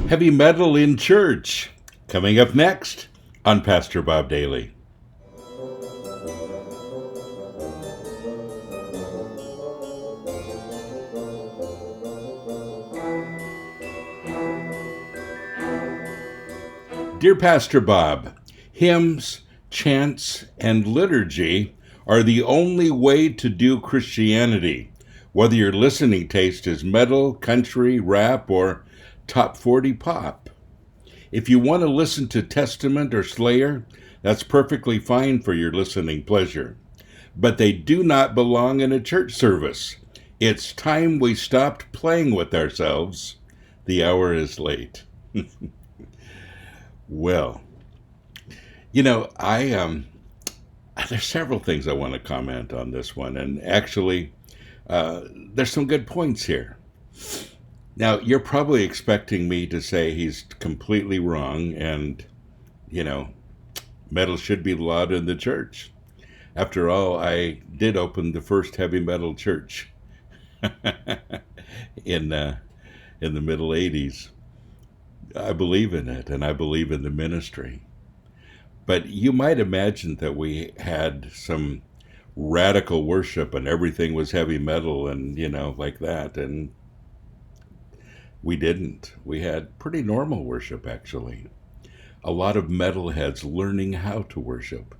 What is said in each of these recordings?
Heavy metal in church. Coming up next on Pastor Bob Daly. Dear Pastor Bob, hymns, chants, and liturgy are the only way to do Christianity, whether your listening taste is metal, country, rap, or top 40 pop. If you want to listen to Testament or Slayer, that's perfectly fine for your listening pleasure. But they do not belong in a church service. It's time we stopped playing with ourselves. The hour is late. Well, I there's several things I want to comment on this one, and actually, there's some good points here. Now, you're probably expecting me to say he's completely wrong, and you know, metal should be allowed in the church. After all, I did open the first heavy metal church in in the middle '80s. I believe in it, and I believe in the ministry. But you might imagine that we had some radical worship and everything was heavy metal and, like that. And we didn't. We had pretty normal worship, actually. A lot of metalheads learning how to worship.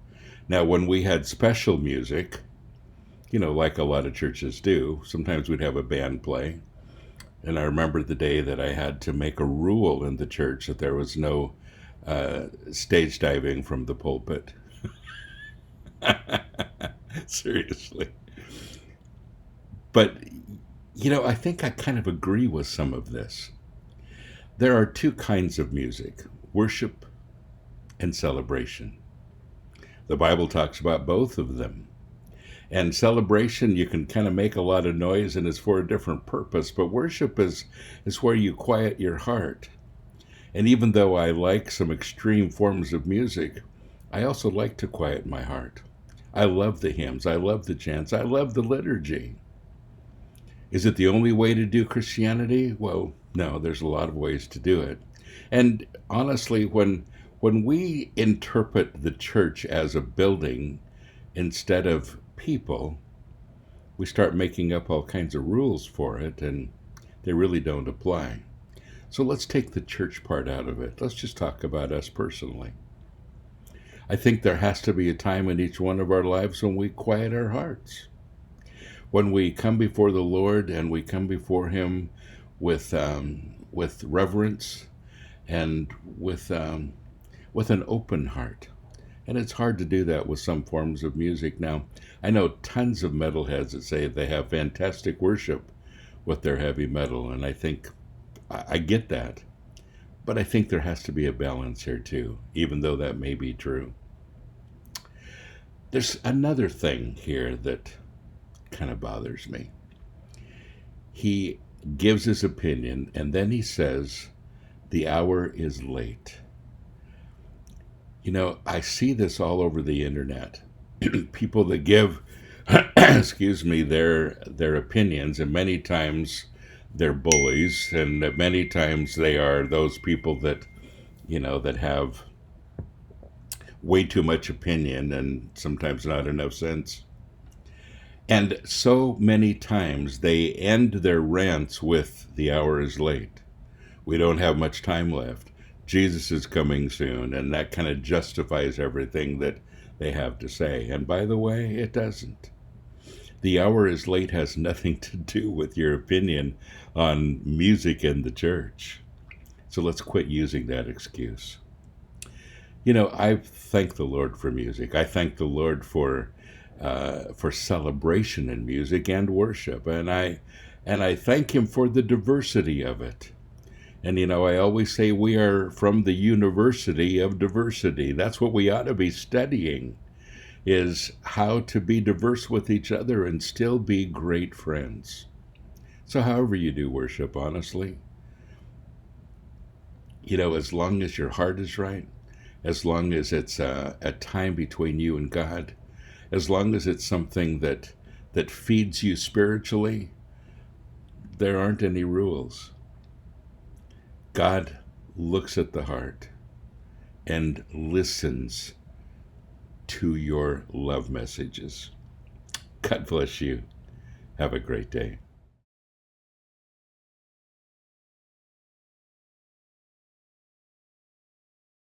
Now, when we had special music, like a lot of churches do, sometimes we'd have a band play. And I remember the day that I had to make a rule in the church that there was no stage diving from the pulpit. Seriously. But, I think I kind of agree with some of this. There are two kinds of music, worship and celebration. The Bible talks about both of them. And celebration, you can kind of make a lot of noise and it's for a different purpose, but worship is where you quiet your heart. And even though I like some extreme forms of music, I also like to quiet my heart. I love the hymns, I love the chants, I love the liturgy. Is it the only way to do Christianity? Well, no, there's a lot of ways to do it. And honestly, when we interpret the church as a building instead of people, we start making up all kinds of rules for it, and they really don't apply. So let's take the church part out of it. Let's just talk about us personally. I think there has to be a time in each one of our lives when we quiet our hearts. When we come before the Lord and we come before Him with reverence and with an open heart. And it's hard to do that with some forms of music. Now, I know tons of metalheads that say they have fantastic worship with their heavy metal, and I think I get that. But I think there has to be a balance here too, even though that may be true. There's another thing here that kind of bothers me. He gives his opinion, and then he says, the hour is late. I see this all over the internet. People that give, excuse me, their opinions, and many times they're bullies, and many times they are those people that, that have way too much opinion and sometimes not enough sense. And so many times they end their rants with, the hour is late. We don't have much time left. Jesus is coming soon, and that kind of justifies everything that they have to say. And by the way, it doesn't. The hour is late has nothing to do with your opinion on music in the church. So let's quit using that excuse. I thank the Lord for music. I thank the Lord for celebration in music and worship, and I thank Him for the diversity of it. And I always say we are from the University of Diversity. That's what we ought to be studying, is how to be diverse with each other and still be great friends. So however you do worship, honestly, as long as your heart is right, as long as it's a time between you and God, as long as it's something that feeds you spiritually, there aren't any rules. God looks at the heart and listens to your love messages. God bless you. Have a great day.